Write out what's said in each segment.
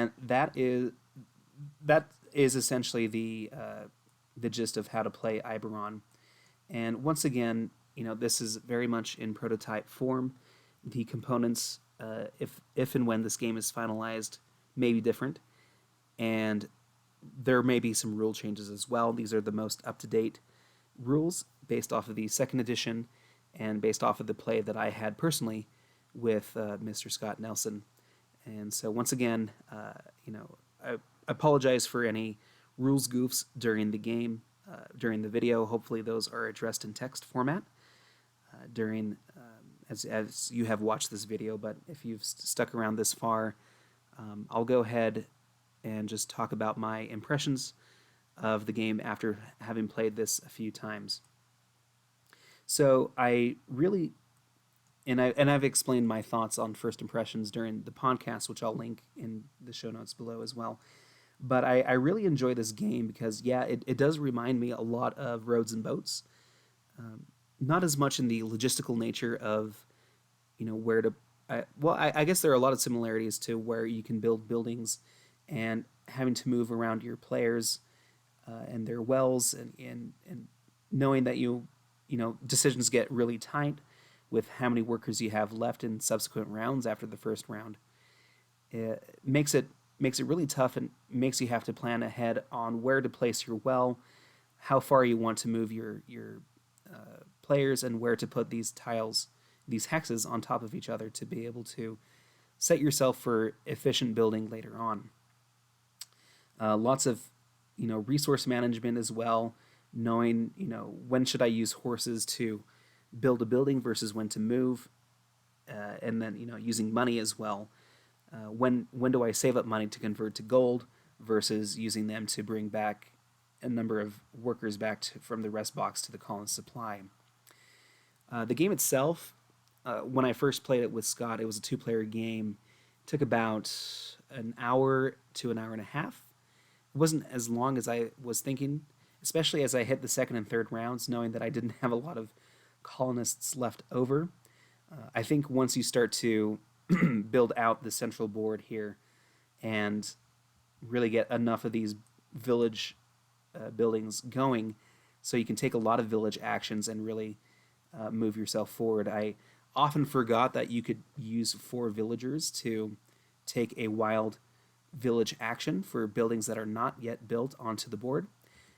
And that is essentially the gist of how to play Iberon. And once again, this is very much in prototype form. The components, if and when this game is finalized, may be different, and there may be some rule changes as well. These are the most up to date rules based off of the second edition and based off of the play that I had personally with Mr. Scott Nelson. And so once again, I apologize for any rules goofs during the game, during the video. Hopefully, those are addressed in text format during as you have watched this video. But if you've stuck around this far, I'll go ahead and just talk about my impressions of the game after having played this a few times. So I really, I've explained my thoughts on first impressions during the podcast, which I'll link in the show notes below as well. But I really enjoy this game because, yeah, it does remind me a lot of Roads and Boats. Not as much in the logistical nature of, where to. I guess there are a lot of similarities to where you can build buildings and having to move around your players and their wells, and knowing that decisions get really tight with how many workers you have left in subsequent rounds after the first round. It makes it really tough, and makes you have to plan ahead on where to place your well, how far you want to move your players, and where to put these tiles, these hexes on top of each other to be able to set yourself for efficient building later on. Lots of resource management as well, knowing when should I use horses to build a building versus when to move, and then using money as well. When do I save up money to convert to gold versus using them to bring back a number of workers back from the rest box to the colonist supply. The game itself, when I first played it with Scott, it was a two-player game. It took about an hour to an hour and a half. It wasn't as long as I was thinking, especially as I hit the second and third rounds, knowing that I didn't have a lot of colonists left over. I think once you start to build out the central board here and really get enough of these village buildings going, so you can take a lot of village actions and really move yourself forward. I often forgot that you could use 4 villagers to take a wild village action for buildings that are not yet built onto the board,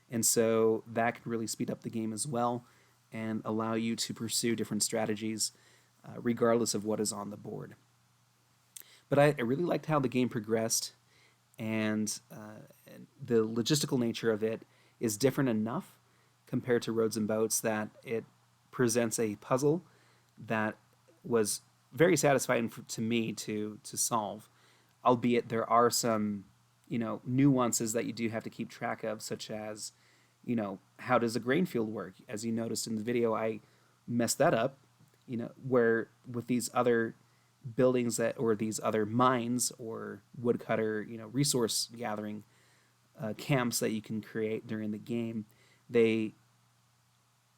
and so that can really speed up the game as well and allow you to pursue different strategies regardless of what is on the board. But I really liked how the game progressed, and the logistical nature of it is different enough compared to Roads and Boats that it presents a puzzle that was very satisfying to me to solve, albeit there are some nuances that you do have to keep track of, such as how does a grain field work. As you noticed in the video, I messed that up, where with these other buildings or these other mines or woodcutter resource gathering camps that you can create during the game, they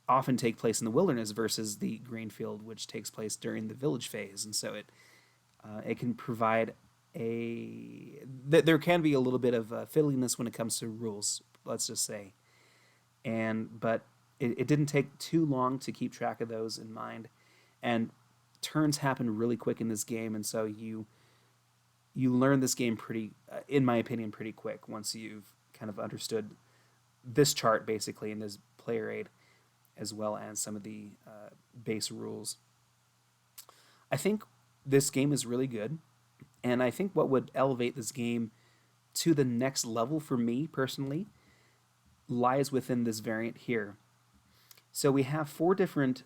often take place in the wilderness versus the grain field, which takes place during the village phase. And so it can provide there can be a little bit of fiddliness when it comes to rules, let's just say. But it didn't take too long to keep track of those in mind, and turns happen really quick in this game, and so you learn this game pretty, in my opinion, pretty quick once you've kind of understood this chart basically and this player aid, as well as some of the base rules. I think this game is really good, and I think what would elevate this game to the next level for me personally lies within this variant here. So we have 4 different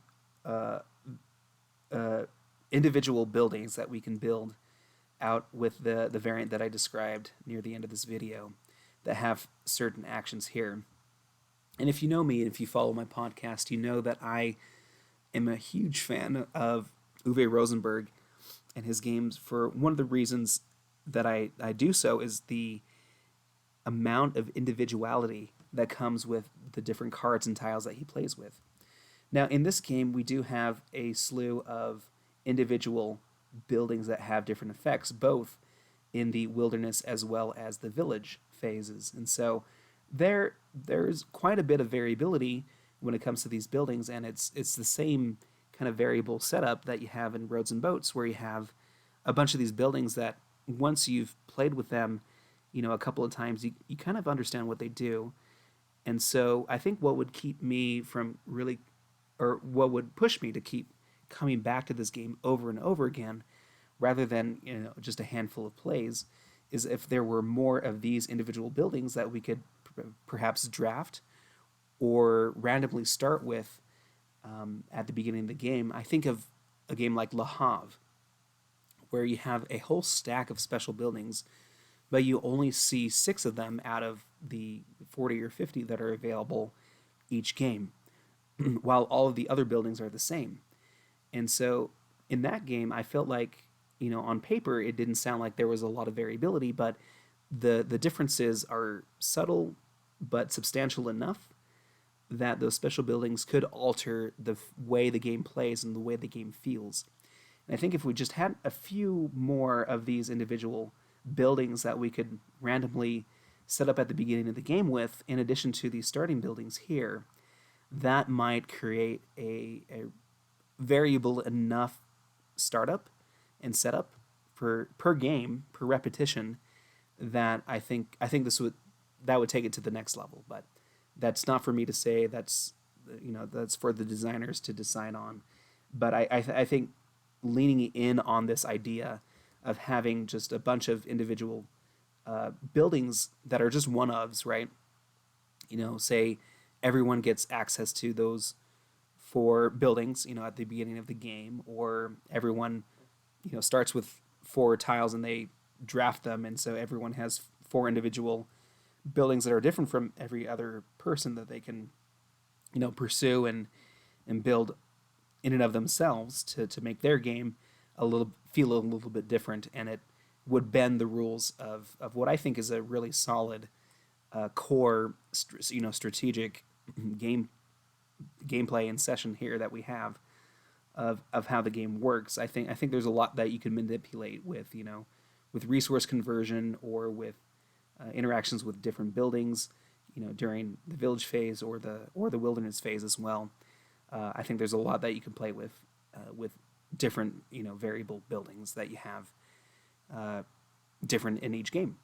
individual buildings that we can build out with the variant that I described near the end of this video that have certain actions here. And if you know me, and if you follow my podcast, you know that I am a huge fan of Uwe Rosenberg and his games. For one of the reasons that I do so is the amount of individuality that comes with the different cards and tiles that he plays with. Now, in this game, we do have a slew of individual buildings that have different effects, both in the wilderness as well as the village phases. And so there's quite a bit of variability when it comes to these buildings, and it's the same kind of variable setup that you have in Roads and Boats, where you have a bunch of these buildings that once you've played with them, a couple of times, you kind of understand what they do. And so I think what would keep me from really, or what would push me to keep coming back to this game over and over again, rather than just a handful of plays, is if there were more of these individual buildings that we could perhaps draft or randomly start with at the beginning of the game. I think of a game like Le Havre, where you have a whole stack of special buildings, but you only see 6 of them out of the 40 or 50 that are available each game, while all of the other buildings are the same. And so in that game, I felt like, on paper, it didn't sound like there was a lot of variability, but the differences are subtle but substantial enough that those special buildings could alter the way the game plays and the way the game feels. And I think if we just had a few more of these individual buildings that we could randomly set up at the beginning of the game with, in addition to these starting buildings here, that might create a variable enough startup and setup per game, per repetition, that I think that would take it to the next level. But that's not for me to say. That's for the designers to decide on. But I think leaning in on this idea of having just a bunch of individual buildings that are just one-ofs, right? Say everyone gets access to those 4 buildings, at the beginning of the game, or everyone, starts with 4 tiles and they draft them, and so everyone has 4 individual buildings that are different from every other person that they can, pursue and build in and of themselves to make their game feel a little bit different, and it would bend the rules of what I think is a really solid core strategic gameplay and session here that we have of how the game works. I think there's a lot that you can manipulate with with resource conversion, or with interactions with different buildings, during the village phase or the wilderness phase as well. I think there's a lot that you can play with different variable buildings that you have different in each game.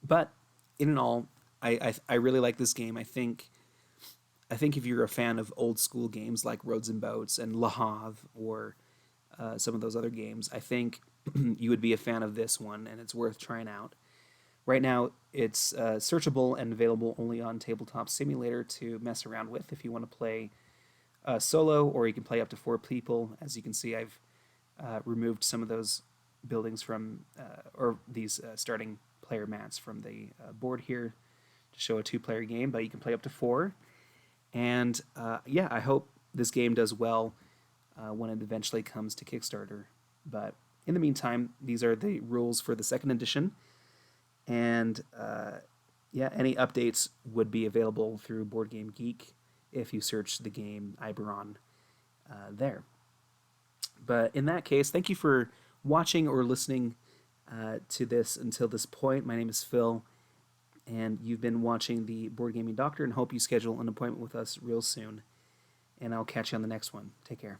But in and all, I really like this game. I think if you're a fan of old school games like Roads and Boats and Le Havre, or some of those other games, I think you would be a fan of this one, and it's worth trying out. Right now, it's searchable and available only on Tabletop Simulator to mess around with if you want to play solo, or you can play up to 4 people. As you can see, I've removed some of those buildings from, or these starting player mats from the board here to show a 2-player game, but you can play up to 4. And I hope this game does well when it eventually comes to Kickstarter. But in the meantime, these are the rules for the 2nd edition. And any updates would be available through Board Game Geek if you search the game Ibryon there. But in that case, thank you for watching or listening to this until this point. My name is Phil, and you've been watching the Board Gaming Doctor, and hope you schedule an appointment with us real soon. And I'll catch you on the next one. Take care.